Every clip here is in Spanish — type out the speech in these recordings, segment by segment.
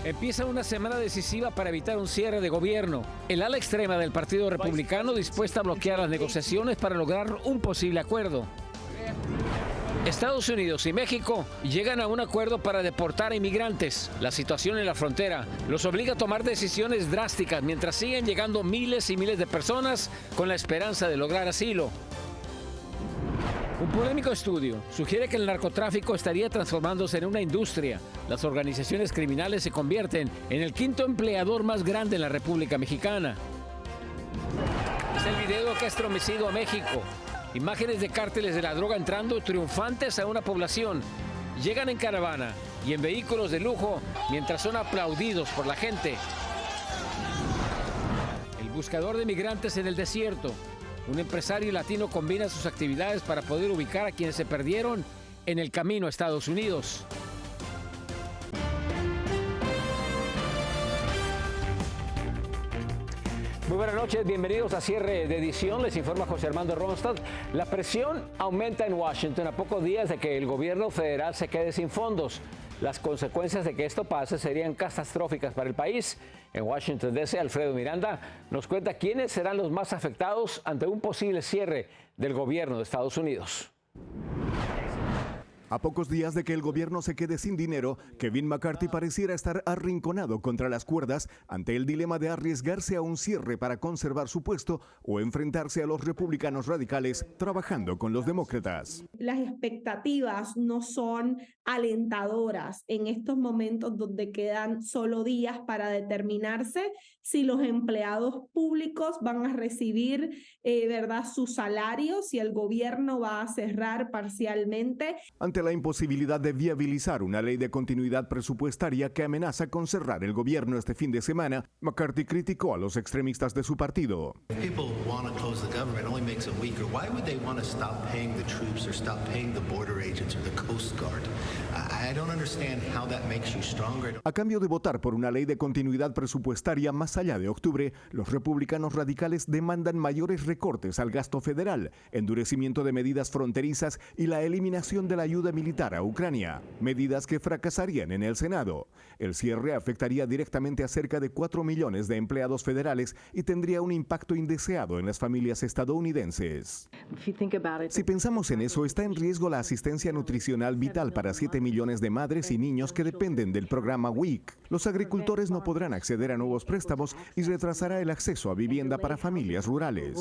Empieza una semana decisiva para evitar un cierre de gobierno. El ala extrema del Partido Republicano dispuesta a bloquear las negociaciones para lograr un posible acuerdo. Estados Unidos y México llegan a un acuerdo para deportar a inmigrantes. La situación en la frontera los obliga a tomar decisiones drásticas mientras siguen llegando miles y miles de personas con la esperanza de lograr asilo. Un polémico estudio sugiere que el narcotráfico estaría transformándose en una industria. Las organizaciones criminales se convierten en el quinto empleador más grande en la República Mexicana. Es el video que ha estremecido a México. Imágenes de cárteles de la droga entrando triunfantes a una población. Llegan en caravana y en vehículos de lujo mientras son aplaudidos por la gente. El buscador de migrantes en el desierto. Un empresario latino combina sus actividades para poder ubicar a quienes se perdieron en el camino a Estados Unidos. Muy buenas noches, bienvenidos a cierre de edición. Les informa José Armando Ronstadt. La presión aumenta en Washington a pocos días de que el gobierno federal se quede sin fondos. Las consecuencias de que esto pase serían catastróficas para el país. En Washington DC, Alfredo Miranda nos cuenta quiénes serán los más afectados ante un posible cierre del gobierno de Estados Unidos. A pocos días de que el gobierno se quede sin dinero, Kevin McCarthy pareciera estar arrinconado contra las cuerdas ante el dilema de arriesgarse a un cierre para conservar su puesto o enfrentarse a los republicanos radicales trabajando con los demócratas. Las expectativas no son alentadoras en estos momentos donde quedan solo días para determinarse si los empleados públicos van a recibir ¿verdad? Su salario, si el gobierno va a cerrar parcialmente. Ante la imposibilidad de viabilizar una ley de continuidad presupuestaria que amenaza con cerrar el gobierno este fin de semana, McCarthy criticó a los extremistas de su partido. A cambio de votar por una ley de continuidad presupuestaria más allá de octubre, los republicanos radicales demandan mayores recortes al gasto federal, endurecimiento de medidas fronterizas y la eliminación de la ayuda militar a Ucrania, medidas que fracasarían en el Senado. El cierre afectaría directamente a cerca de 4 millones de empleados federales y tendría un impacto indeseado en las familias estadounidenses. Si pensamos en eso, está en riesgo la asistencia nutricional vital para 7 millones de madres y niños que dependen del programa WIC. Los agricultores no podrán acceder a nuevos préstamos y retrasará el acceso a vivienda para familias rurales.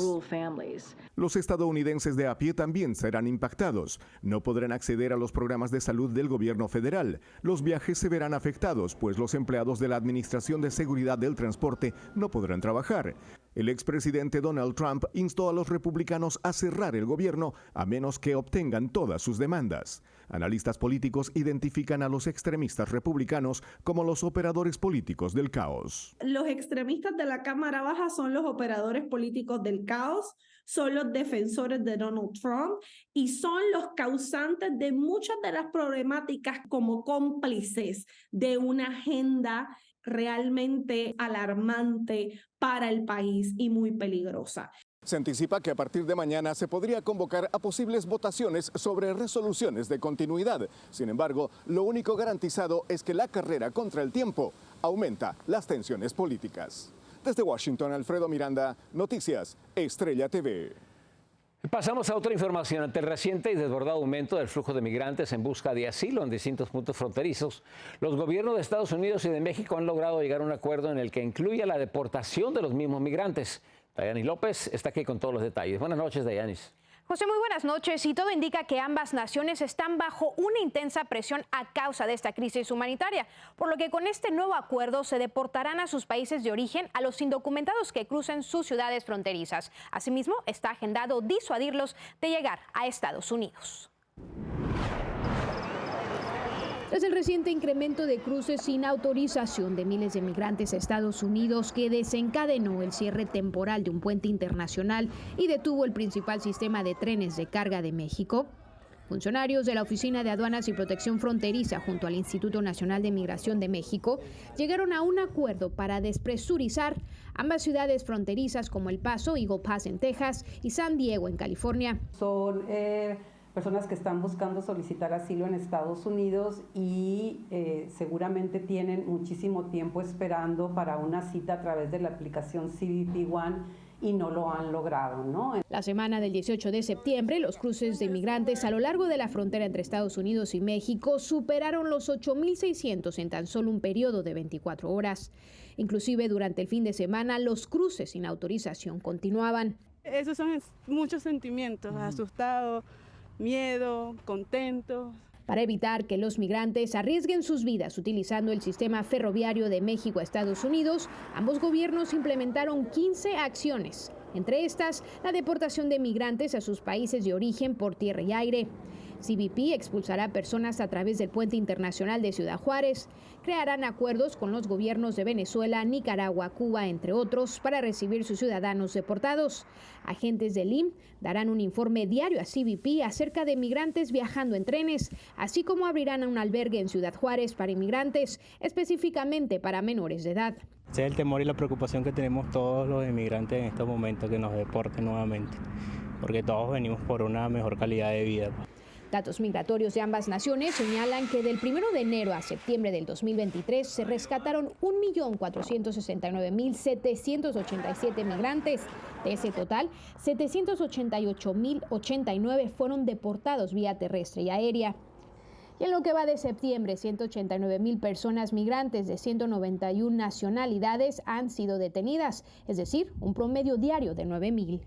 Los estadounidenses de a pie también serán impactados. No podrán acceder a los programas de salud del gobierno federal. Los viajes se verán afectados, pues los empleados de la Administración de Seguridad del Transporte no podrán trabajar. El expresidente Donald Trump instó a los republicanos a cerrar el gobierno a menos que obtengan todas sus demandas. Analistas políticos identifican a los extremistas republicanos como los operadores políticos del caos. Los extremistas de la Cámara Baja son los operadores políticos del caos, son los defensores de Donald Trump y son los causantes de muchas de las problemáticas como cómplices de una agenda realmente alarmante para el país y muy peligrosa. Se anticipa que a partir de mañana se podría convocar a posibles votaciones sobre resoluciones de continuidad. Sin embargo, lo único garantizado es que la carrera contra el tiempo aumenta las tensiones políticas. Desde Washington, Alfredo Miranda, Noticias Estrella TV. Pasamos a otra información. Ante el reciente y desbordado aumento del flujo de migrantes en busca de asilo en distintos puntos fronterizos, los gobiernos de Estados Unidos y de México han logrado llegar a un acuerdo en el que incluya la deportación de los mismos migrantes. Dayanis López está aquí con todos los detalles. Buenas noches, Dayanis. José, muy buenas noches. Y todo indica que ambas naciones están bajo una intensa presión a causa de esta crisis humanitaria, por lo que con este nuevo acuerdo se deportarán a sus países de origen a los indocumentados que crucen sus ciudades fronterizas. Asimismo, está agendado disuadirlos de llegar a Estados Unidos. Tras el reciente incremento de cruces sin autorización de miles de migrantes a Estados Unidos que desencadenó el cierre temporal de un puente internacional y detuvo el principal sistema de trenes de carga de México, funcionarios de la Oficina de Aduanas y Protección Fronteriza junto al Instituto Nacional de Migración de México llegaron a un acuerdo para despresurizar ambas ciudades fronterizas como El Paso, Eagle Pass en Texas y San Diego en California. personas que están buscando solicitar asilo en Estados Unidos y seguramente tienen muchísimo tiempo esperando para una cita a través de la aplicación CBP One y no lo han logrado, ¿no? La semana del 18 de septiembre, los cruces de inmigrantes a lo largo de la frontera entre Estados Unidos y México superaron los 8.600 en tan solo un periodo de 24 horas. Inclusive durante el fin de semana, los cruces sin autorización continuaban. Esos son muchos sentimientos, asustado, miedo, contento. Para evitar que los migrantes arriesguen sus vidas utilizando el sistema ferroviario de México a Estados Unidos, ambos gobiernos implementaron 15 acciones, entre estas la deportación de migrantes a sus países de origen por tierra y aire. CBP expulsará personas a través del puente internacional de Ciudad Juárez. Crearán acuerdos con los gobiernos de Venezuela, Nicaragua, Cuba, entre otros, para recibir sus ciudadanos deportados. Agentes del INM darán un informe diario a CBP acerca de migrantes viajando en trenes, así como abrirán un albergue en Ciudad Juárez para inmigrantes, específicamente para menores de edad. Ese es el temor y la preocupación que tenemos todos los inmigrantes en estos momentos, que nos deporten nuevamente, porque todos venimos por una mejor calidad de vida. Datos migratorios de ambas naciones señalan que del 1 de enero a septiembre del 2023 se rescataron 1.469.787 migrantes. De ese total, 788.089 fueron deportados vía terrestre y aérea. Y en lo que va de septiembre, 189.000 personas migrantes de 191 nacionalidades han sido detenidas, es decir, un promedio diario de 9.000.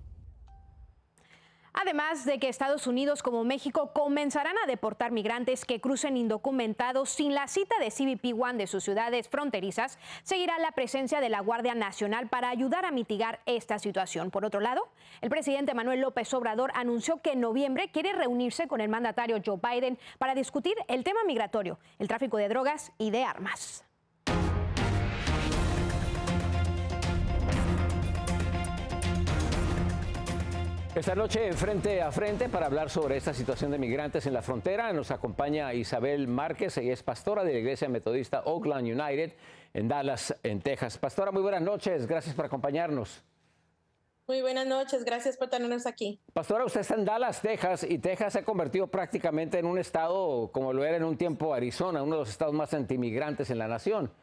Además de que Estados Unidos como México comenzarán a deportar migrantes que crucen indocumentados sin la cita de CBP One de sus ciudades fronterizas, seguirá la presencia de la Guardia Nacional para ayudar a mitigar esta situación. Por otro lado, el presidente Manuel López Obrador anunció que en noviembre quiere reunirse con el mandatario Joe Biden para discutir el tema migratorio, el tráfico de drogas y de armas. Esta noche, Frente a Frente, para hablar sobre esta situación de migrantes en la frontera, nos acompaña Isabel Márquez. Ella es pastora de la Iglesia Metodista Oakland United en Dallas, en Texas. Pastora, muy buenas noches. Gracias por acompañarnos. Muy buenas noches. Gracias por tenernos aquí. Pastora, usted está en Dallas, Texas, y Texas se ha convertido prácticamente en un estado, como lo era en un tiempo Arizona, uno de los estados más antimigrantes en la nación.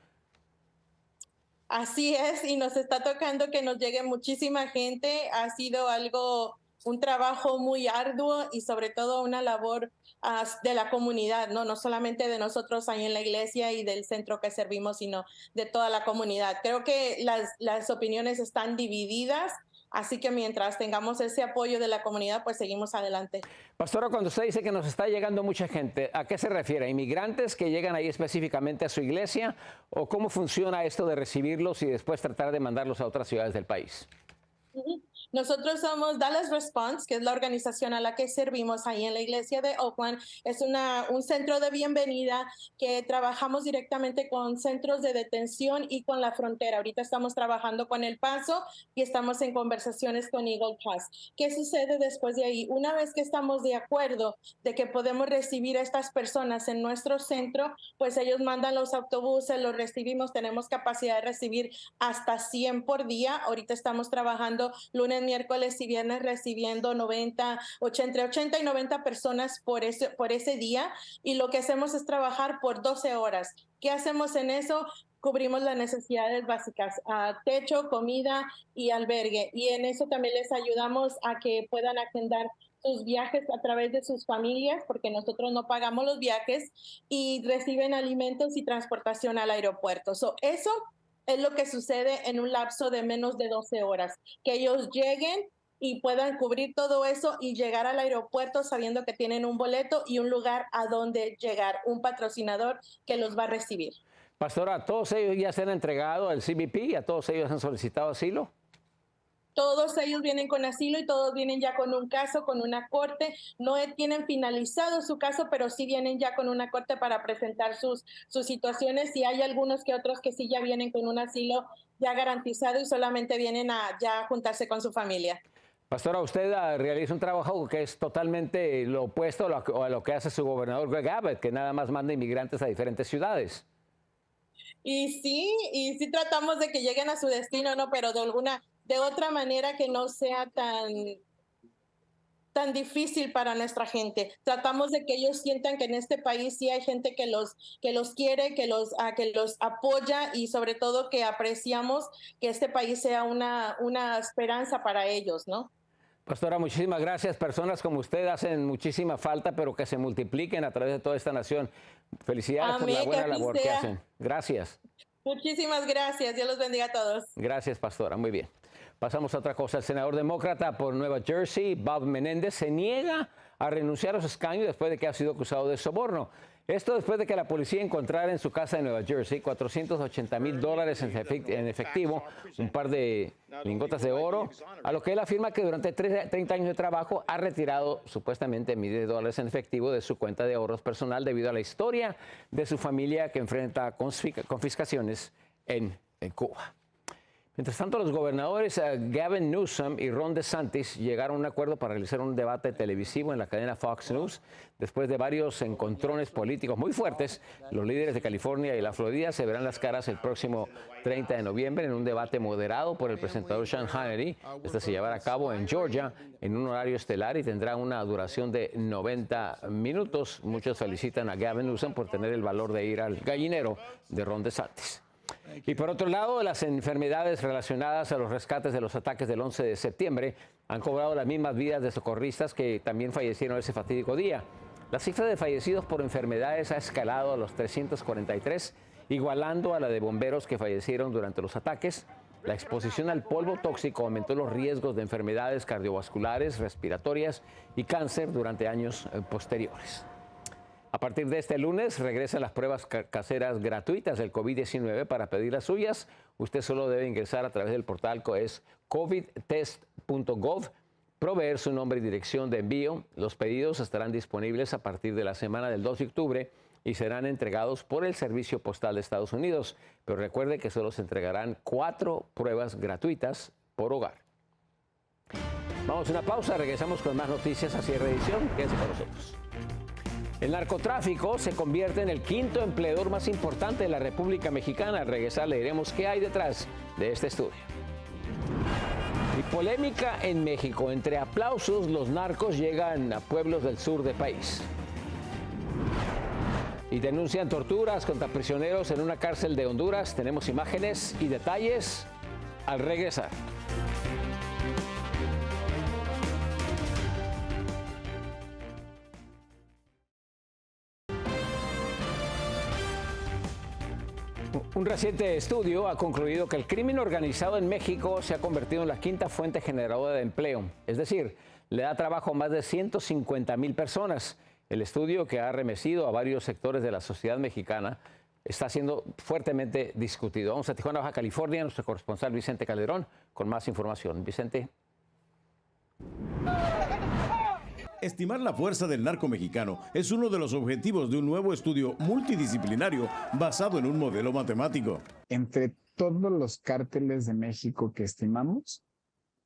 Así es, y nos está tocando que nos llegue muchísima gente. Ha sido un trabajo muy arduo y sobre todo una labor de la comunidad, no solamente de nosotros ahí en la iglesia y del centro que servimos, sino de toda la comunidad. Creo que las opiniones están divididas, así que mientras tengamos ese apoyo de la comunidad, pues seguimos adelante. Pastora, cuando usted dice que nos está llegando mucha gente, ¿a qué se refiere? ¿A inmigrantes que llegan ahí específicamente a su iglesia? ¿O cómo funciona esto de recibirlos y después tratar de mandarlos a otras ciudades del país? Nosotros somos Dallas Response, que es la organización a la que servimos ahí en la iglesia de Oakland. Es un centro de bienvenida que trabajamos directamente con centros de detención y con la frontera. Ahorita estamos trabajando con El Paso y estamos en conversaciones con Eagle Pass. ¿Qué sucede después de ahí? Una vez que estamos de acuerdo de que podemos recibir a estas personas en nuestro centro, pues ellos mandan los autobuses, los recibimos, tenemos capacidad de recibir hasta 100 por día. Ahorita estamos trabajando lunes, miércoles y viernes recibiendo entre 80 y 90 personas por ese día, y lo que hacemos es trabajar por 12 horas. ¿Qué hacemos en eso? Cubrimos las necesidades básicas, techo, comida y albergue, y en eso también les ayudamos a que puedan agendar sus viajes a través de sus familias, porque nosotros no pagamos los viajes, y reciben alimentos y transportación al aeropuerto. Eso es lo que sucede en un lapso de menos de 12 horas, que ellos lleguen y puedan cubrir todo eso y llegar al aeropuerto sabiendo que tienen un boleto y un lugar a donde llegar, un patrocinador que los va a recibir. Pastora, ¿a todos ellos ya se han entregado al CBP? ¿A todos ellos han solicitado asilo? Todos ellos vienen con asilo y todos vienen ya con un caso, con una corte. No tienen finalizado su caso, pero sí vienen ya con una corte para presentar sus situaciones. Y hay algunos que otros que sí ya vienen con un asilo ya garantizado y solamente vienen a ya juntarse con su familia. Pastora, usted realiza un trabajo que es totalmente lo opuesto a lo que hace su gobernador Greg Abbott, que nada más manda inmigrantes a diferentes ciudades. Y sí tratamos de que lleguen a su destino, ¿no? Pero de otra manera que no sea tan difícil para nuestra gente. Tratamos de que ellos sientan que en este país sí hay gente que los quiere, que los apoya y sobre todo que apreciamos que este país sea una esperanza para ellos, ¿no? Pastora, muchísimas gracias. Personas como usted hacen muchísima falta, pero que se multipliquen a través de toda esta nación. Felicidades por la buena labor que hacen. Gracias. Muchísimas gracias. Dios los bendiga a todos. Gracias, pastora. Muy bien. Pasamos a otra cosa. El senador demócrata por Nueva Jersey, Bob Menéndez, se niega a renunciar a su escaño después de que ha sido acusado de soborno. Esto después de que la policía encontrara en su casa de Nueva Jersey $480,000 en efectivo, un par de lingotes de oro, a lo que él afirma que durante 30 años de trabajo ha retirado supuestamente miles de dólares en efectivo de su cuenta de ahorros personal debido a la historia de su familia que enfrenta confiscaciones en Cuba. Mientras tanto, los gobernadores Gavin Newsom y Ron DeSantis llegaron a un acuerdo para realizar un debate televisivo en la cadena Fox News. Después de varios encontrones políticos muy fuertes, los líderes de California y la Florida se verán las caras el próximo 30 de noviembre en un debate moderado por el presentador Sean Hannity. Este se llevará a cabo en Georgia en un horario estelar y tendrá una duración de 90 minutos. Muchos felicitan a Gavin Newsom por tener el valor de ir al gallinero de Ron DeSantis. Y por otro lado, las enfermedades relacionadas a los rescates de los ataques del 11 de septiembre han cobrado las mismas vidas de socorristas que también fallecieron ese fatídico día. La cifra de fallecidos por enfermedades ha escalado a los 343, igualando a la de bomberos que fallecieron durante los ataques. La exposición al polvo tóxico aumentó los riesgos de enfermedades cardiovasculares, respiratorias y cáncer durante años posteriores. A partir de este lunes regresan las pruebas caseras gratuitas del COVID-19. Para pedir las suyas, usted solo debe ingresar a través del portal que es covidtest.gov, proveer su nombre y dirección de envío. Los pedidos estarán disponibles a partir de la semana del 2 de octubre y serán entregados por el Servicio Postal de Estados Unidos. Pero recuerde que solo se entregarán 4 pruebas gratuitas por hogar. Vamos a una pausa, regresamos con más noticias a cierre de edición. Quédense con nosotros. El narcotráfico se convierte en el quinto empleador más importante de la República Mexicana. Al regresar le diremos qué hay detrás de este estudio. Y polémica en México. Entre aplausos, los narcos llegan a pueblos del sur del país. Y denuncian torturas contra prisioneros en una cárcel de Honduras. Tenemos imágenes y detalles al regresar. Un reciente estudio ha concluido que el crimen organizado en México se ha convertido en la quinta fuente generadora de empleo. Es decir, le da trabajo a más de 150,000 personas. El estudio, que ha arremetido a varios sectores de la sociedad mexicana, está siendo fuertemente discutido. Vamos a Tijuana, Baja California, nuestro corresponsal Vicente Calderón con más información. Vicente. Estimar la fuerza del narco mexicano es uno de los objetivos de un nuevo estudio multidisciplinario basado en un modelo matemático. Entre todos los cárteles de México que estimamos,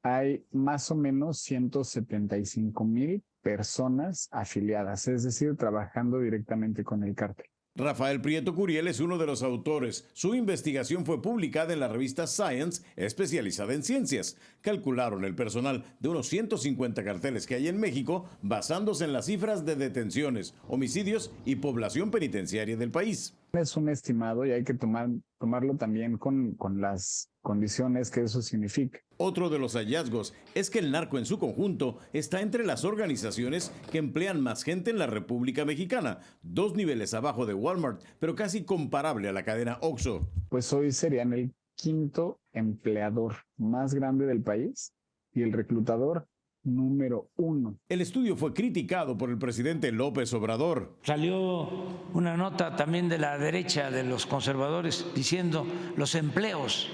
hay más o menos 175,000 personas afiliadas, es decir, trabajando directamente con el cártel. Rafael Prieto Curiel es uno de los autores. Su investigación fue publicada en la revista Science, especializada en ciencias. Calcularon el personal de unos 150 carteles que hay en México, basándose en las cifras de detenciones, homicidios y población penitenciaria del país. Es un estimado y hay que tomarlo también con las condiciones que eso significa. Otro de los hallazgos es que el narco en su conjunto está entre las organizaciones que emplean más gente en la República Mexicana, 2 niveles abajo de Walmart, pero casi comparable a la cadena Oxxo. Pues hoy serían el quinto empleador más grande del país y el reclutador número 1. El estudio fue criticado por el presidente López Obrador. Salió una nota también de la derecha, de los conservadores, diciendo los empleos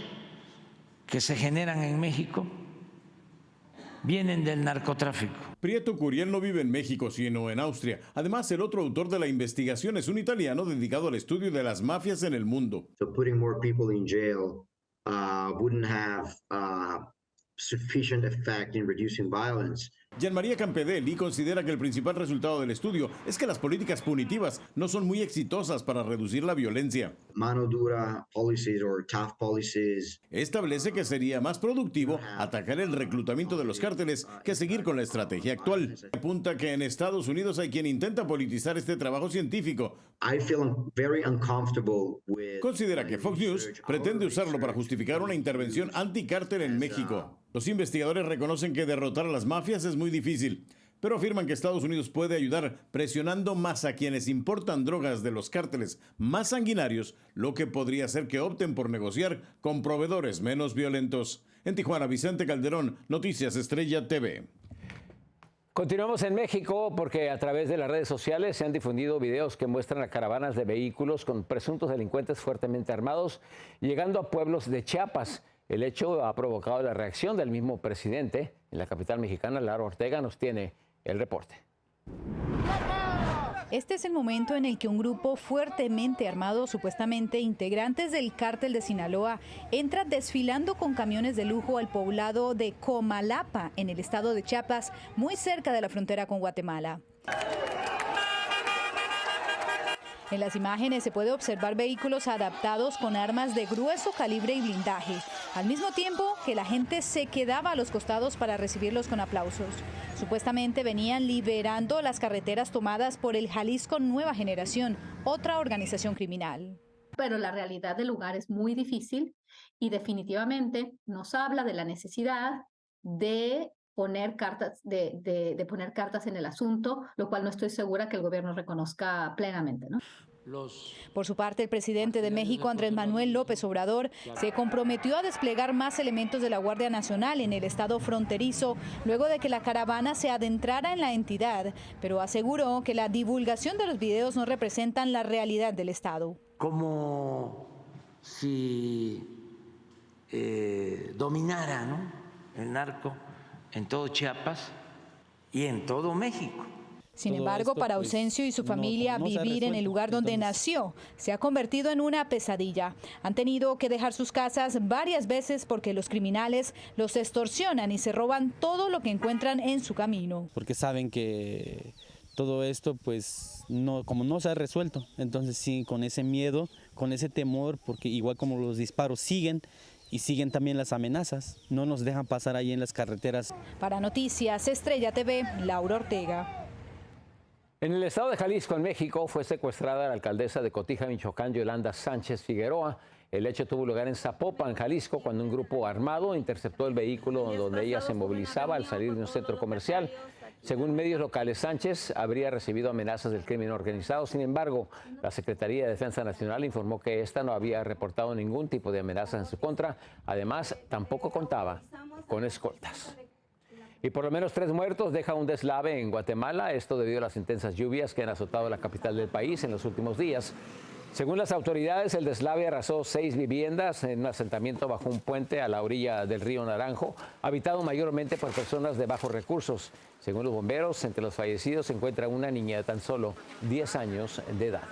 que se generan en México vienen del narcotráfico. Prieto Curiel no vive en México, sino en Austria. Además, el otro autor de la investigación es un italiano dedicado al estudio de las mafias en el mundo. So putting more people in jail wouldn't have sufficient effect in reducing violence Gianmaria Campedelli considera que el principal resultado del estudio es que las políticas punitivas no son muy exitosas para reducir la violencia. Mano dura policies or tough policies. Establece que sería más productivo atacar el reclutamiento de los cárteles que seguir con la estrategia actual. Apunta que en Estados Unidos hay quien intenta politizar este trabajo científico. I feel very uncomfortable with... Considera que Fox News pretende usarlo para justificar una intervención anticártel en México. Los investigadores reconocen que derrotar a las mafias es muy difícil, pero afirman que Estados Unidos puede ayudar presionando más a quienes importan drogas de los cárteles más sanguinarios, lo que podría hacer que opten por negociar con proveedores menos violentos. En Tijuana, Vicente Calderón, Noticias Estrella TV. Continuamos en México porque a través de las redes sociales se han difundido videos que muestran a caravanas de vehículos con presuntos delincuentes fuertemente armados llegando a pueblos de Chiapas. El hecho ha provocado la reacción del mismo presidente. En la capital mexicana, Lara Ortega nos tiene el reporte. Este es el momento en el que un grupo fuertemente armado, supuestamente integrantes del cártel de Sinaloa, entra desfilando con camiones de lujo al poblado de Comalapa, en el estado de Chiapas, muy cerca de la frontera con Guatemala. En las imágenes se puede observar vehículos adaptados con armas de grueso calibre y blindaje, al mismo tiempo que la gente se quedaba a los costados para recibirlos con aplausos. Supuestamente venían liberando las carreteras tomadas por el Jalisco Nueva Generación, otra organización criminal. Pero la realidad del lugar es muy difícil y definitivamente nos habla de la necesidad de poner cartas, de poner cartas en el asunto, lo cual no estoy segura que el gobierno reconozca plenamente, ¿no? Por su parte, el presidente de México, Andrés Manuel López Obrador, se comprometió a desplegar más elementos de la Guardia Nacional en el estado fronterizo luego de que la caravana se adentrara en la entidad, pero aseguró que la divulgación de los videos no representan la realidad del estado. Como si dominara, ¿no?, el narco en todo Chiapas y en todo México. Sin embargo, para Ausencio y su familia, vivir en el lugar donde nació se ha convertido en una pesadilla. Han tenido que dejar sus casas varias veces porque los criminales los extorsionan y se roban todo lo que encuentran en su camino. Porque saben que todo esto, pues, como no se ha resuelto, entonces sí, con ese miedo, con ese temor, porque igual como los disparos siguen, y siguen también las amenazas, no nos dejan pasar ahí en las carreteras. Para Noticias Estrella TV, Laura Ortega. En el estado de Jalisco, en México, fue secuestrada la alcaldesa de Cotija, Michoacán, Yolanda Sánchez Figueroa. El hecho tuvo lugar en Zapopan, Jalisco, cuando un grupo armado interceptó el vehículo donde ella se movilizaba al salir de un centro comercial. Según medios locales, Sánchez habría recibido amenazas del crimen organizado. Sin embargo, la Secretaría de Defensa Nacional informó que esta no había reportado ningún tipo de amenazas en su contra. Además, tampoco contaba con escoltas. Y por lo menos 3 muertos deja un deslave en Guatemala, esto debido a las intensas lluvias que han azotado la capital del país en los últimos días. Según las autoridades, el deslave arrasó 6 viviendas en un asentamiento bajo un puente a la orilla del río Naranjo, habitado mayormente por personas de bajos recursos. Según los bomberos, entre los fallecidos se encuentra una niña de tan solo 10 años de edad.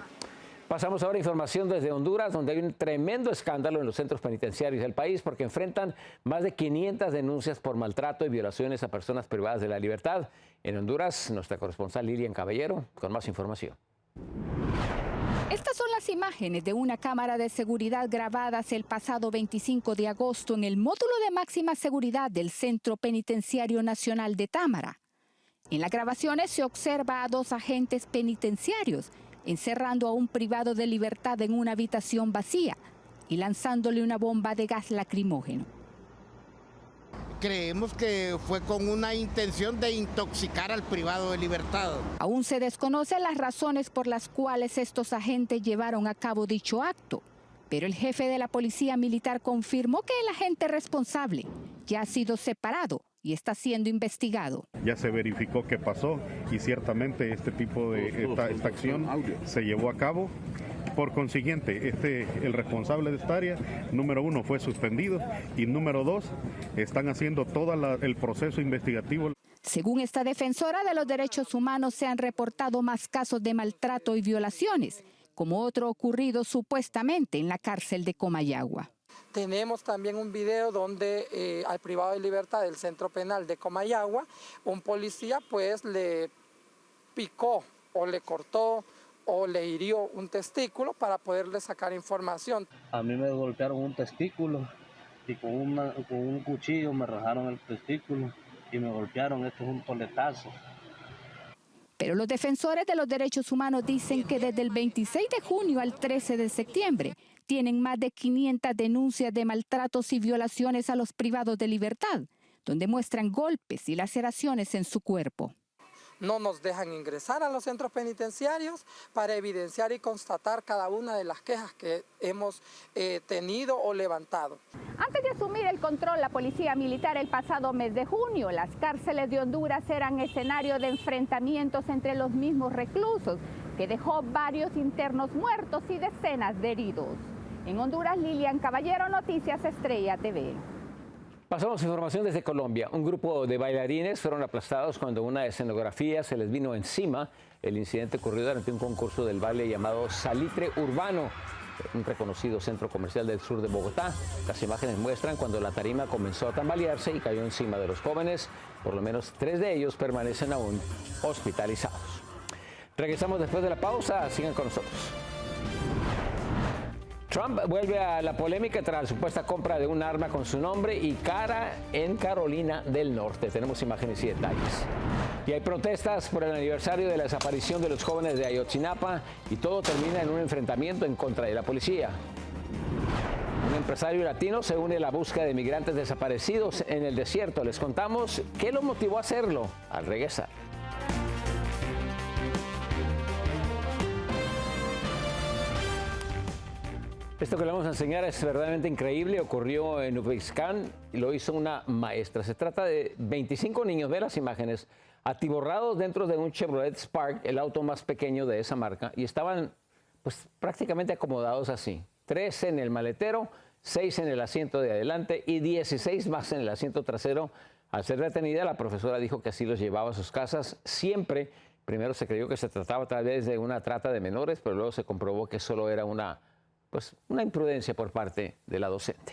Pasamos ahora a información desde Honduras, donde hay un tremendo escándalo en los centros penitenciarios del país porque enfrentan más de 500 denuncias por maltrato y violaciones a personas privadas de la libertad. En Honduras, nuestra corresponsal Lilian Caballero con más información. Estas son las imágenes de una cámara de seguridad grabadas el pasado 25 de agosto en el módulo de máxima seguridad del Centro Penitenciario Nacional de Támara. En las grabaciones se observa a 2 agentes penitenciarios encerrando a un privado de libertad en una habitación vacía y lanzándole una bomba de gas lacrimógeno. Creemos que fue con una intención de intoxicar al privado de libertad. Aún se desconocen las razones por las cuales estos agentes llevaron a cabo dicho acto, pero el jefe de la Policía Militar confirmó que el agente responsable ya ha sido separado y está siendo investigado. Ya se verificó qué pasó y ciertamente este tipo de esta acción se llevó a cabo. Por consiguiente, el responsable de esta área, número 1, fue suspendido y número 2, están haciendo todo el proceso investigativo. Según esta defensora de los derechos humanos, se han reportado más casos de maltrato y violaciones, como otro ocurrido supuestamente en la cárcel de Comayagua. Tenemos también un video donde al privado de libertad del Centro Penal de Comayagua, un policía pues le picó o le cortó o le hirió un testículo para poderle sacar información. A mí me golpearon un testículo y con un cuchillo me rajaron el testículo y me golpearon. Esto es un toletazo. Pero los defensores de los derechos humanos dicen que desde el 26 de junio al 13 de septiembre tienen más de 500 denuncias de maltratos y violaciones a los privados de libertad, donde muestran golpes y laceraciones en su cuerpo. No nos dejan ingresar a los centros penitenciarios para evidenciar y constatar cada una de las quejas que hemos tenido o levantado. Antes de asumir el control la policía militar el pasado mes de junio, las cárceles de Honduras eran escenario de enfrentamientos entre los mismos reclusos, que dejó varios internos muertos y decenas de heridos. En Honduras, Lilian Caballero, Noticias Estrella TV. Pasamos información desde Colombia. Un grupo de bailarines fueron aplastados cuando una escenografía se les vino encima. El incidente ocurrió durante un concurso del baile llamado Salitre Urbano, un reconocido centro comercial del sur de Bogotá. Las imágenes muestran cuando la tarima comenzó a tambalearse y cayó encima de los jóvenes. Por lo menos 3 de ellos permanecen aún hospitalizados. Regresamos después de la pausa. Sigan con nosotros. Trump vuelve a la polémica tras la supuesta compra de un arma con su nombre y cara en Carolina del Norte. Tenemos imágenes y detalles. Y hay protestas por el aniversario de la desaparición de los jóvenes de Ayotzinapa y todo termina en un enfrentamiento en contra de la policía. Un empresario latino se une a la búsqueda de migrantes desaparecidos en el desierto. Les contamos qué lo motivó a hacerlo al regresar. Esto que le vamos a enseñar es verdaderamente increíble. Ocurrió en Uzbekistán y lo hizo una maestra. Se trata de 25 niños, ve las imágenes, atiborrados dentro de un Chevrolet Spark, el auto más pequeño de esa marca, y estaban pues prácticamente acomodados así. 3 en el maletero, 6 en el asiento de adelante y 16 más en el asiento trasero. Al ser detenida, la profesora dijo que así los llevaba a sus casas siempre. Primero se creyó que se trataba tal vez de una trata de menores, pero luego se comprobó que solo era una imprudencia por parte de la docente.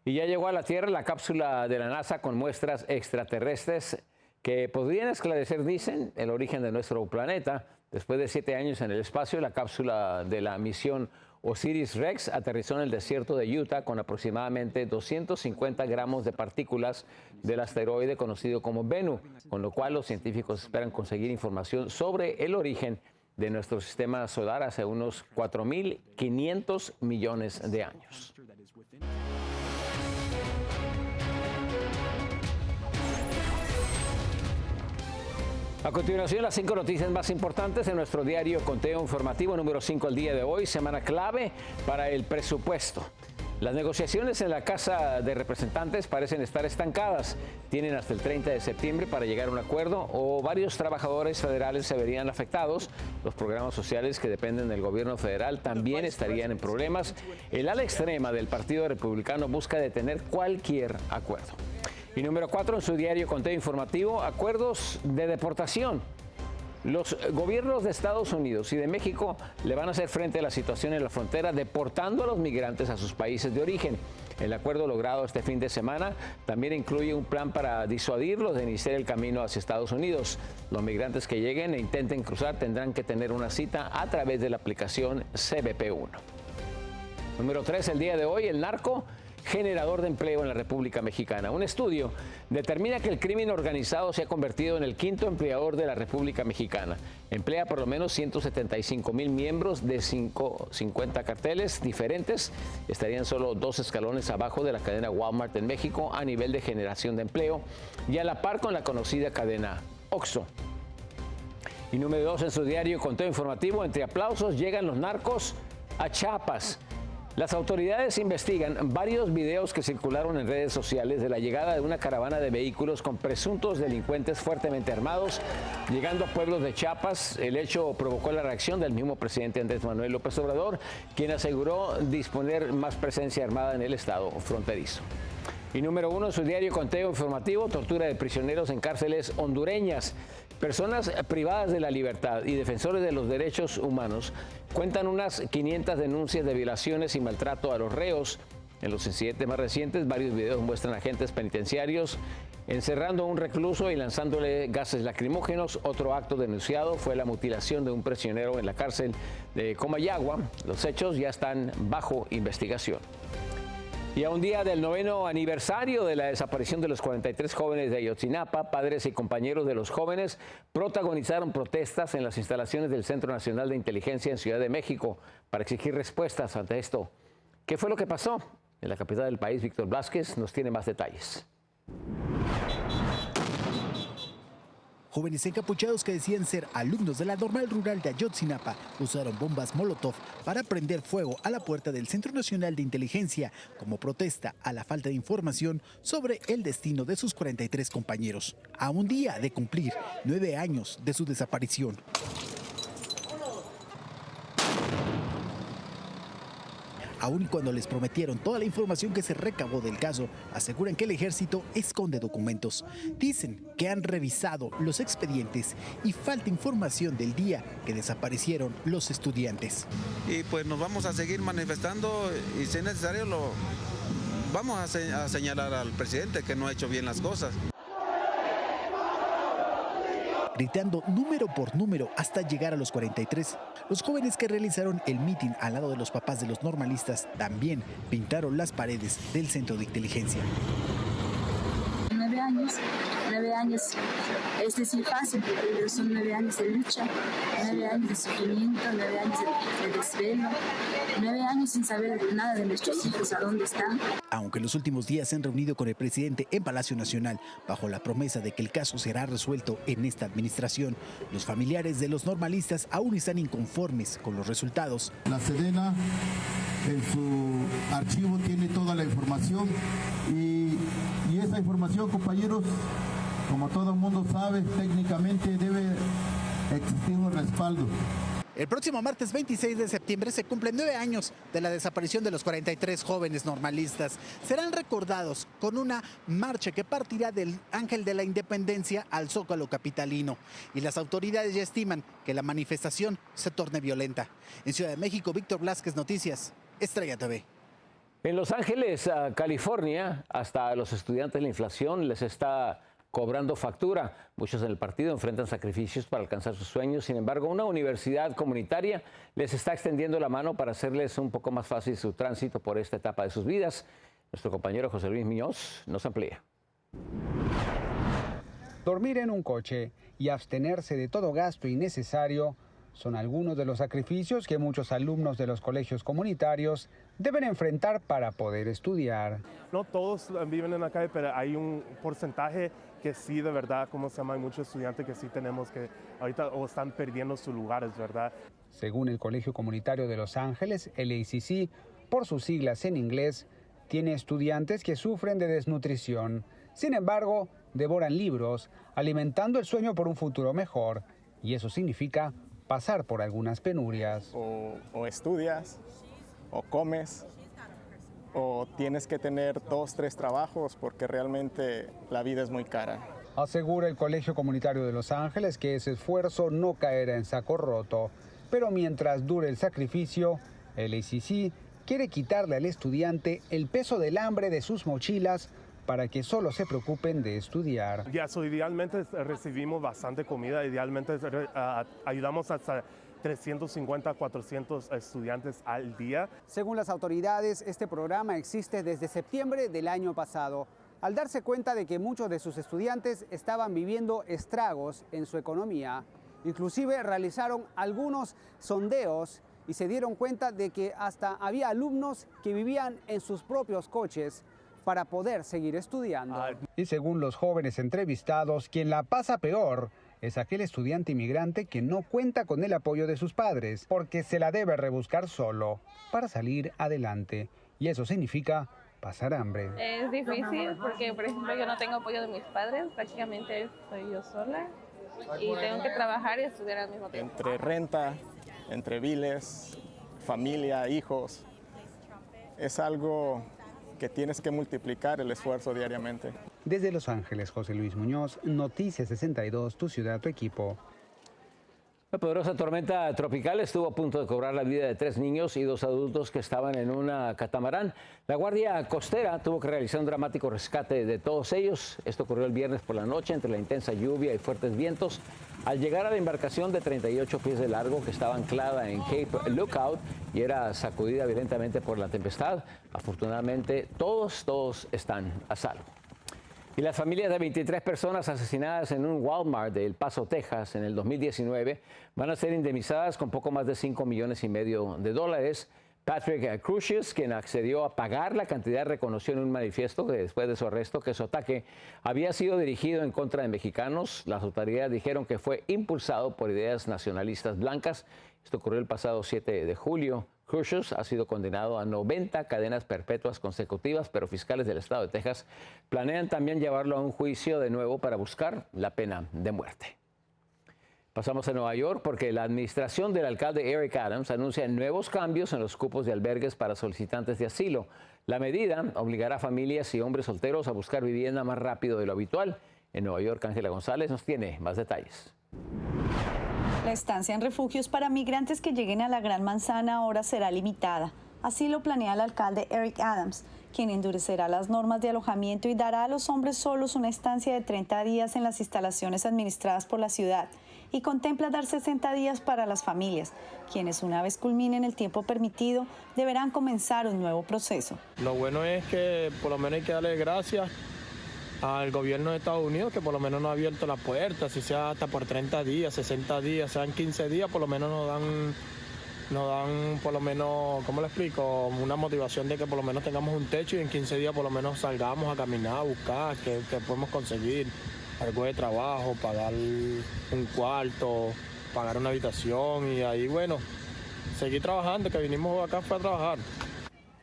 Y ya llegó a la Tierra la cápsula de la NASA con muestras extraterrestres que podrían esclarecer, dicen, el origen de nuestro planeta. Después de 7 años en el espacio, la cápsula de la misión Osiris-Rex aterrizó en el desierto de Utah con aproximadamente 250 gramos de partículas del asteroide conocido como Bennu, con lo cual los científicos esperan conseguir información sobre el origen de nuestro sistema solar hace unos 4.500 millones de años. A continuación, las 5 noticias más importantes en nuestro diario Conteo Informativo número 5 al día de hoy, semana clave para el presupuesto. Las negociaciones en la Casa de Representantes parecen estar estancadas. Tienen hasta el 30 de septiembre para llegar a un acuerdo o varios trabajadores federales se verían afectados. Los programas sociales que dependen del gobierno federal también estarían en problemas. El ala extrema del Partido Republicano busca detener cualquier acuerdo. Y número 4 en su diario Conteo Informativo, acuerdos de deportación. Los gobiernos de Estados Unidos y de México le van a hacer frente a la situación en la frontera deportando a los migrantes a sus países de origen. El acuerdo logrado este fin de semana también incluye un plan para disuadirlos de iniciar el camino hacia Estados Unidos. Los migrantes que lleguen e intenten cruzar tendrán que tener una cita a través de la aplicación CBP1. Número 3, el día de hoy, el narco generador de empleo en la República Mexicana. Un estudio determina que el crimen organizado se ha convertido en el 5º empleador de la República Mexicana. Emplea por lo menos 175,000 miembros de 50 carteles diferentes. Estarían solo 2 escalones abajo de la cadena Walmart en México a nivel de generación de empleo y a la par con la conocida cadena Oxxo. Y número 2 en su diario Conteo Informativo, entre aplausos llegan los narcos a Chiapas. Las autoridades investigan varios videos que circularon en redes sociales de la llegada de una caravana de vehículos con presuntos delincuentes fuertemente armados, llegando a pueblos de Chiapas. El hecho provocó la reacción del mismo presidente Andrés Manuel López Obrador, quien aseguró disponer más presencia armada en el estado fronterizo. Y número 1 en su diario Conteo Informativo, tortura de prisioneros en cárceles hondureñas. Personas privadas de la libertad y defensores de los derechos humanos cuentan unas 500 denuncias de violaciones y maltrato a los reos En los incidentes más recientes, varios videos muestran agentes penitenciarios encerrando a un recluso y lanzándole gases lacrimógenos. Otro acto denunciado fue la mutilación de un prisionero en la cárcel de Comayagua. Los hechos ya están bajo investigación. Y a un día del 9º aniversario de la desaparición de los 43 jóvenes de Ayotzinapa, padres y compañeros de los jóvenes protagonizaron protestas en las instalaciones del Centro Nacional de Inteligencia en Ciudad de México para exigir respuestas ante esto. ¿Qué fue lo que pasó? En la capital del país, Víctor Blázquez nos tiene más detalles. Jóvenes encapuchados que decían ser alumnos de la Normal Rural de Ayotzinapa usaron bombas Molotov para prender fuego a la puerta del Centro Nacional de Inteligencia como protesta a la falta de información sobre el destino de sus 43 compañeros, a un día de cumplir 9 años de su desaparición. Aún cuando les prometieron toda la información que se recabó del caso, aseguran que el ejército esconde documentos. Dicen que han revisado los expedientes y falta información del día que desaparecieron los estudiantes. Y pues nos vamos a seguir manifestando y si es necesario vamos a señalar al presidente que no ha hecho bien las cosas. Gritando número por número hasta llegar a los 43. Los jóvenes que realizaron el mitin al lado de los papás de los normalistas también pintaron las paredes del centro de inteligencia. 9 años, es decir, fácil, pero son 9 años de lucha, 9 años de sufrimiento, 9 años de desvelo, 9 años sin saber nada de nuestros hijos, a dónde están. Aunque en los últimos días se han reunido con el presidente en Palacio Nacional, bajo la promesa de que el caso será resuelto en esta administración, los familiares de los normalistas aún están inconformes con los resultados. La Sedena en su archivo tiene toda la información y esa información, compañeros, como todo el mundo sabe, técnicamente debe existir un respaldo. El próximo martes 26 de septiembre se cumplen 9 años de la desaparición de los 43 jóvenes normalistas. Serán recordados con una marcha que partirá del Ángel de la Independencia al Zócalo capitalino. Y las autoridades ya estiman que la manifestación se torne violenta. En Ciudad de México, Víctor Blázquez, Noticias, Estrella TV. En Los Ángeles, California, hasta los estudiantes la inflación les está cobrando factura. Muchos en el partido enfrentan sacrificios para alcanzar sus sueños. Sin embargo, una universidad comunitaria les está extendiendo la mano para hacerles un poco más fácil su tránsito por esta etapa de sus vidas. Nuestro compañero José Luis Muñoz nos amplía. Dormir en un coche y abstenerse de todo gasto innecesario son algunos de los sacrificios que muchos alumnos de los colegios comunitarios deben enfrentar para poder estudiar. No todos viven en la calle, pero hay un porcentaje que sí, de verdad, hay muchos estudiantes que sí tenemos que ahorita o están perdiendo sus lugares, ¿verdad? Según el Colegio Comunitario de Los Ángeles, el ACC, por sus siglas en inglés, tiene estudiantes que sufren de desnutrición. Sin embargo, devoran libros, alimentando el sueño por un futuro mejor. Y eso significa pasar por algunas penurias. O estudias, o comes, o tienes que tener 2, 3 trabajos porque realmente la vida es muy cara. Asegura el Colegio Comunitario de Los Ángeles que ese esfuerzo no caerá en saco roto. Pero mientras dure el sacrificio, el ACC quiere quitarle al estudiante el peso del hambre de sus mochilas para que solo se preocupen de estudiar. Idealmente recibimos bastante comida, idealmente ayudamos hasta 350 a 400 estudiantes al día. Según las autoridades, este programa existe desde septiembre del año pasado. Al darse cuenta de que muchos de sus estudiantes estaban viviendo estragos en su economía, inclusive realizaron algunos sondeos y se dieron cuenta de que hasta había alumnos que vivían en sus propios coches para poder seguir estudiando. Y según los jóvenes entrevistados, quien la pasa peor es aquel estudiante inmigrante que no cuenta con el apoyo de sus padres, porque se la debe rebuscar solo para salir adelante. Y eso significa pasar hambre. Es difícil porque, por ejemplo, yo no tengo apoyo de mis padres, prácticamente soy yo sola y tengo que trabajar y estudiar al mismo tiempo. Entre renta, entre biles, familia, hijos, es algo que tienes que multiplicar el esfuerzo diariamente. Desde Los Ángeles, José Luis Muñoz, Noticias 62, tu ciudad, tu equipo. Una poderosa tormenta tropical estuvo a punto de cobrar la vida de 3 niños y 2 adultos que estaban en una catamarán. La Guardia Costera tuvo que realizar un dramático rescate de todos ellos. Esto ocurrió el viernes por la noche entre la intensa lluvia y fuertes vientos. Al llegar a la embarcación de 38 pies de largo que estaba anclada en Cape Lookout y era sacudida violentamente por la tempestad, afortunadamente todos están a salvo. Y las familias de 23 personas asesinadas en un Walmart de El Paso, Texas, en el 2019, van a ser indemnizadas con poco más de $5,5 millones. Patrick Crucius, quien accedió a pagar la cantidad, reconoció en un manifiesto que después de su arresto que su ataque había sido dirigido en contra de mexicanos. Las autoridades dijeron que fue impulsado por ideas nacionalistas blancas. Esto ocurrió el pasado 7 de julio. Crucius ha sido condenado a 90 cadenas perpetuas consecutivas, pero fiscales del estado de Texas planean también llevarlo a un juicio de nuevo para buscar la pena de muerte. Pasamos a Nueva York porque la administración del alcalde Eric Adams anuncia nuevos cambios en los cupos de albergues para solicitantes de asilo. La medida obligará a familias y hombres solteros a buscar vivienda más rápido de lo habitual. En Nueva York, Ángela González nos tiene más detalles. La estancia en refugios para migrantes que lleguen a la Gran Manzana ahora será limitada. Así lo planea el alcalde Eric Adams, quien endurecerá las normas de alojamiento y dará a los hombres solos una estancia de 30 días en las instalaciones administradas por la ciudad y contempla dar 60 días para las familias, quienes una vez culminen el tiempo permitido deberán comenzar un nuevo proceso. Lo bueno es que por lo menos hay que darle gracias al gobierno de Estados Unidos, que por lo menos nos ha abierto las puertas, si sea hasta por 30 días, 60 días, sean 15 días, por lo menos nos dan por lo menos, ¿cómo le explico? Una motivación de que por lo menos tengamos un techo y en 15 días por lo menos salgamos a caminar, a buscar, que podemos conseguir algo de trabajo, pagar un cuarto, pagar una habitación y ahí, bueno, seguir trabajando, que vinimos acá fue a trabajar.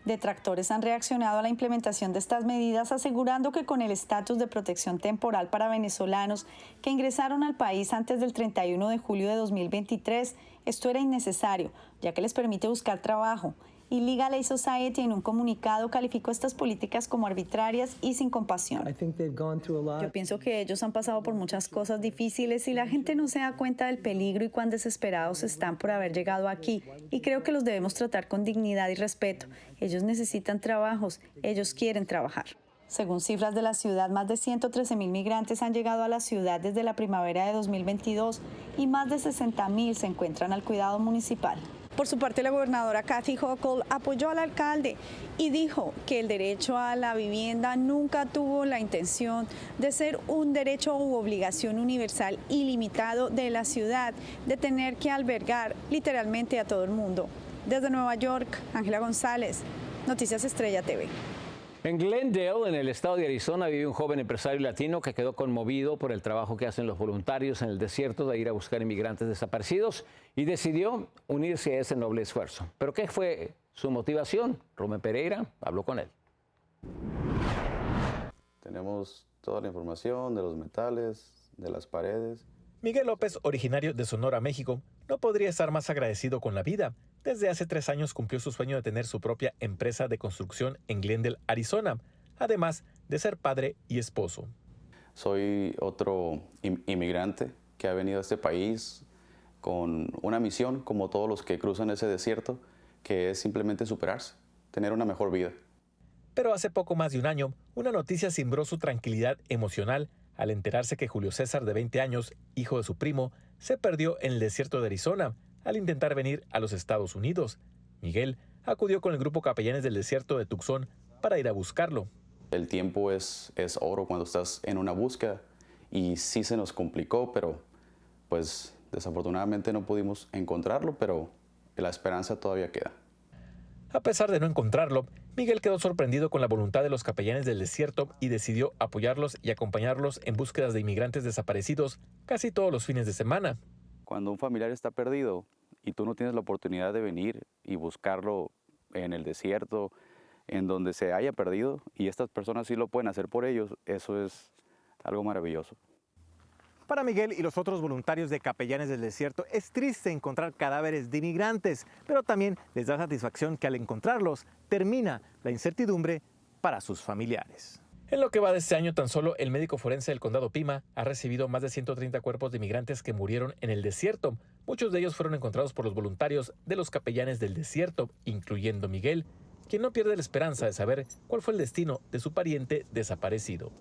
Detractores han reaccionado a la implementación de estas medidas, asegurando que con el estatus de protección temporal para venezolanos que ingresaron al país antes del 31 de julio de 2023, esto era innecesario, ya que les permite buscar trabajo. Y Legal Aid Society en un comunicado calificó estas políticas como arbitrarias y sin compasión. Yo pienso que ellos han pasado por muchas cosas difíciles y la gente no se da cuenta del peligro y cuán desesperados están por haber llegado aquí. Y creo que los debemos tratar con dignidad y respeto. Ellos necesitan trabajos, ellos quieren trabajar. Según cifras de la ciudad, más de 113,000 migrantes han llegado a la ciudad desde la primavera de 2022 y más de 60,000 se encuentran al cuidado municipal. Por su parte, la gobernadora Kathy Hochul apoyó al alcalde y dijo que el derecho a la vivienda nunca tuvo la intención de ser un derecho u obligación universal ilimitado de la ciudad, de tener que albergar literalmente a todo el mundo. Desde Nueva York, Ángela González, Noticias Estrella TV. En Glendale, en el estado de Arizona, vive un joven empresario latino que quedó conmovido por el trabajo que hacen los voluntarios en el desierto de ir a buscar inmigrantes desaparecidos y decidió unirse a ese noble esfuerzo. ¿Pero qué fue su motivación? Rubén Pereira habló con él. Tenemos toda la información de los metales, de las paredes. Miguel López, originario de Sonora, México, no podría estar más agradecido con la vida. Desde hace 3 años cumplió su sueño de tener su propia empresa de construcción en Glendale, Arizona, además de ser padre y esposo. Soy otro inmigrante que ha venido a este país con una misión, como todos los que cruzan ese desierto, que es simplemente superarse, tener una mejor vida. Pero hace poco más de un año, una noticia cimbró su tranquilidad emocional al enterarse que Julio César, de 20 años, hijo de su primo, se perdió en el desierto de Arizona al intentar venir a los Estados Unidos. Miguel acudió con el grupo Capellanes del Desierto de Tucson para ir a buscarlo. El tiempo es oro cuando estás en una búsqueda y sí se nos complicó, pero pues desafortunadamente no pudimos encontrarlo, pero la esperanza todavía queda. A pesar de no encontrarlo, Miguel quedó sorprendido con la voluntad de los Capellanes del Desierto y decidió apoyarlos y acompañarlos en búsquedas de inmigrantes desaparecidos casi todos los fines de semana. Cuando un familiar está perdido y tú no tienes la oportunidad de venir y buscarlo en el desierto, en donde se haya perdido, y estas personas sí lo pueden hacer por ellos, eso es algo maravilloso. Para Miguel y los otros voluntarios de Capellanes del Desierto es triste encontrar cadáveres de inmigrantes, pero también les da satisfacción que al encontrarlos termina la incertidumbre para sus familiares. En lo que va de este año, tan solo el médico forense del condado Pima ha recibido más de 130 cuerpos de migrantes que murieron en el desierto. Muchos de ellos fueron encontrados por los voluntarios de los capellanes del desierto, incluyendo Miguel, quien no pierde la esperanza de saber cuál fue el destino de su pariente desaparecido.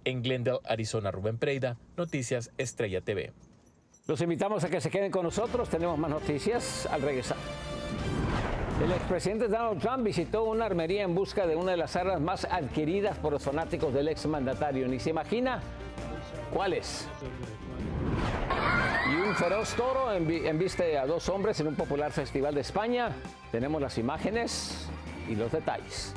En Glendale, Arizona, Rubén Preida, Noticias Estrella TV. Los invitamos a que se queden con nosotros. Tenemos más noticias al regresar. El expresidente Donald Trump visitó una armería en busca de una de las armas más adquiridas por los fanáticos del exmandatario. Ni se imagina cuál es. Y un feroz toro embiste a dos hombres en un popular festival de España. Tenemos las imágenes y los detalles.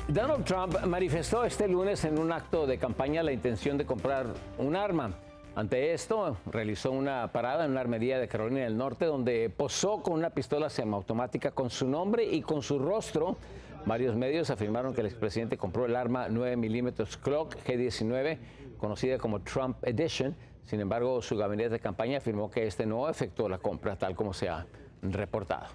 Donald Trump manifestó este lunes en un acto de campaña la intención de comprar un arma. Ante esto, realizó una parada en una armería de Carolina del Norte donde posó con una pistola semiautomática con su nombre y con su rostro. Varios medios afirmaron que el expresidente compró el arma 9 milímetros Glock G19, conocida como Trump Edition. Sin embargo, su gabinete de campaña afirmó que este no efectuó la compra, tal como se ha reportado.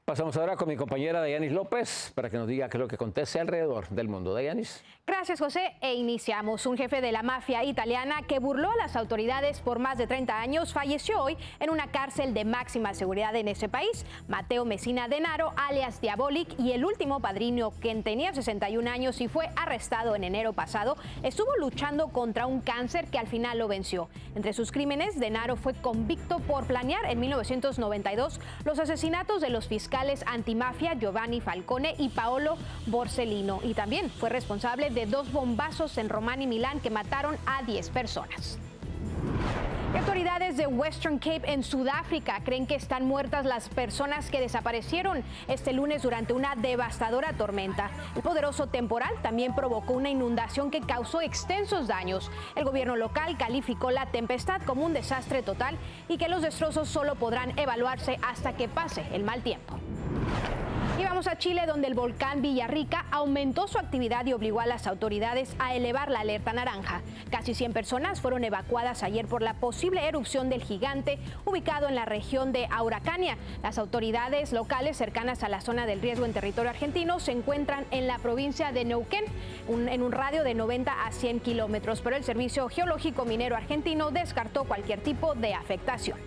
Pasamos ahora con mi compañera Dayanis López para que nos diga qué es lo que acontece alrededor del mundo. Dayanis. Gracias, José. E iniciamos. Un jefe de la mafia italiana que burló a las autoridades por más de 30 años falleció hoy en una cárcel de máxima seguridad en ese país. Matteo Messina Denaro, alias Diabolik, y el último padrino, quien tenía 61 años y fue arrestado en enero pasado, estuvo luchando contra un cáncer que al final lo venció. Entre sus crímenes, Denaro fue convicto por planear en 1992 los asesinatos de los fiscales antimafia Giovanni Falcone y Paolo Borsellino, y también fue responsable de 2 bombazos en Román y Milán que mataron a 10 personas. Y autoridades de Western Cape en Sudáfrica creen que están muertas las personas que desaparecieron este lunes durante una devastadora tormenta. El poderoso temporal también provocó una inundación que causó extensos daños. El gobierno local calificó la tempestad como un desastre total y que los destrozos solo podrán evaluarse hasta que pase el mal tiempo. Y vamos a Chile, donde el volcán Villarrica aumentó su actividad y obligó a las autoridades a elevar la alerta naranja. Casi 100 personas fueron evacuadas ayer por la posible erupción del gigante ubicado en la región de Araucanía. Las autoridades locales cercanas a la zona del riesgo en territorio argentino se encuentran en la provincia de Neuquén, en un radio de 90 a 100 kilómetros, pero el Servicio Geológico Minero Argentino descartó cualquier tipo de afectación.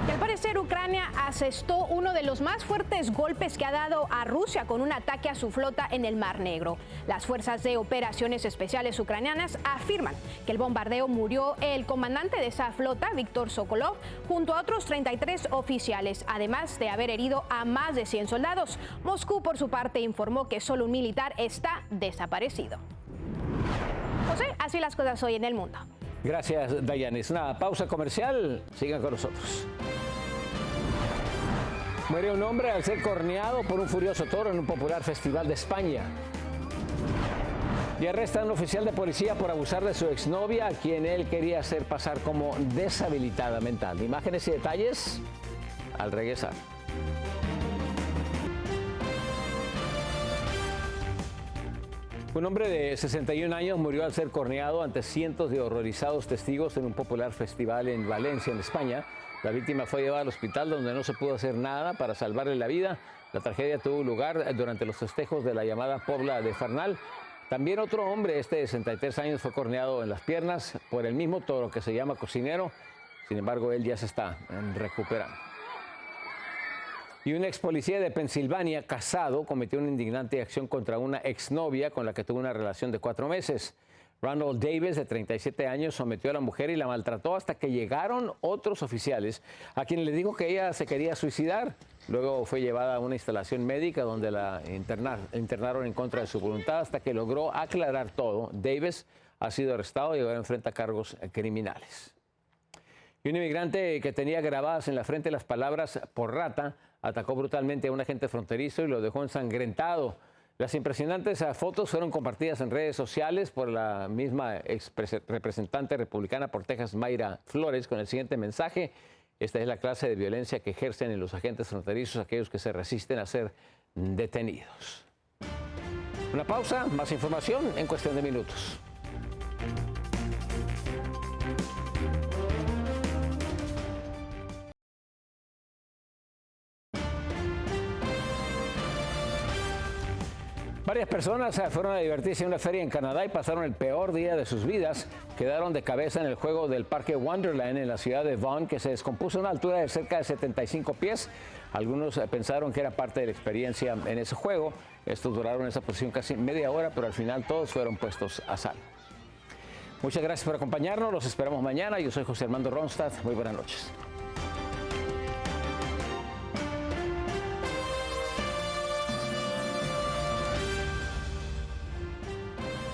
Y al parecer, Ucrania asestó uno de los más fuertes golpes que ha dado a Rusia con un ataque a su flota en el Mar Negro. Las fuerzas de operaciones especiales ucranianas afirman que el bombardeo murió el comandante de esa flota, Víctor Sokolov, junto a otros 33 oficiales, además de haber herido a más de 100 soldados. Moscú, por su parte, informó que solo un militar está desaparecido. José, así las cosas hoy en el mundo. Gracias, Dayanis. Una pausa comercial. Sigan con nosotros. Muere un hombre al ser corneado por un furioso toro en un popular festival de España. Y arrestan a un oficial de policía por abusar de su exnovia, a quien él quería hacer pasar como deshabilitada mental. Imágenes y detalles al regresar. Un hombre de 61 años murió al ser corneado ante cientos de horrorizados testigos en un popular festival en Valencia, en España. La víctima fue llevada al hospital, donde no se pudo hacer nada para salvarle la vida. La tragedia tuvo lugar durante los festejos de la llamada Pobla de Farnal. También otro hombre, de 63 años, fue corneado en las piernas por el mismo toro que se llama Cocinero. Sin embargo, él ya se está recuperando. Y un ex policía de Pensilvania, casado, cometió una indignante acción contra una exnovia con la que tuvo una relación de 4 meses. Ronald Davis, de 37 años, sometió a la mujer y la maltrató hasta que llegaron otros oficiales, a quien le dijo que ella se quería suicidar. Luego fue llevada a una instalación médica donde la internaron en contra de su voluntad hasta que logró aclarar todo. Davis ha sido arrestado y ahora enfrenta cargos criminales. Y un inmigrante que tenía grabadas en la frente las palabras "por rata" atacó brutalmente a un agente fronterizo y lo dejó ensangrentado. Las impresionantes fotos fueron compartidas en redes sociales por la misma representante republicana por Texas, Mayra Flores, con el siguiente mensaje: esta es la clase de violencia que ejercen en los agentes fronterizos aquellos que se resisten a ser detenidos. Una pausa, más información en cuestión de minutos. Varias personas fueron a divertirse en una feria en Canadá y pasaron el peor día de sus vidas. Quedaron de cabeza en el juego del Parque Wonderland en la ciudad de Vaughan, que se descompuso a una altura de cerca de 75 pies. Algunos pensaron que era parte de la experiencia en ese juego. Estos duraron en esa posición casi media hora, pero al final todos fueron puestos a salvo. Muchas gracias por acompañarnos. Los esperamos mañana. Yo soy José Armando Ronstadt. Muy buenas noches.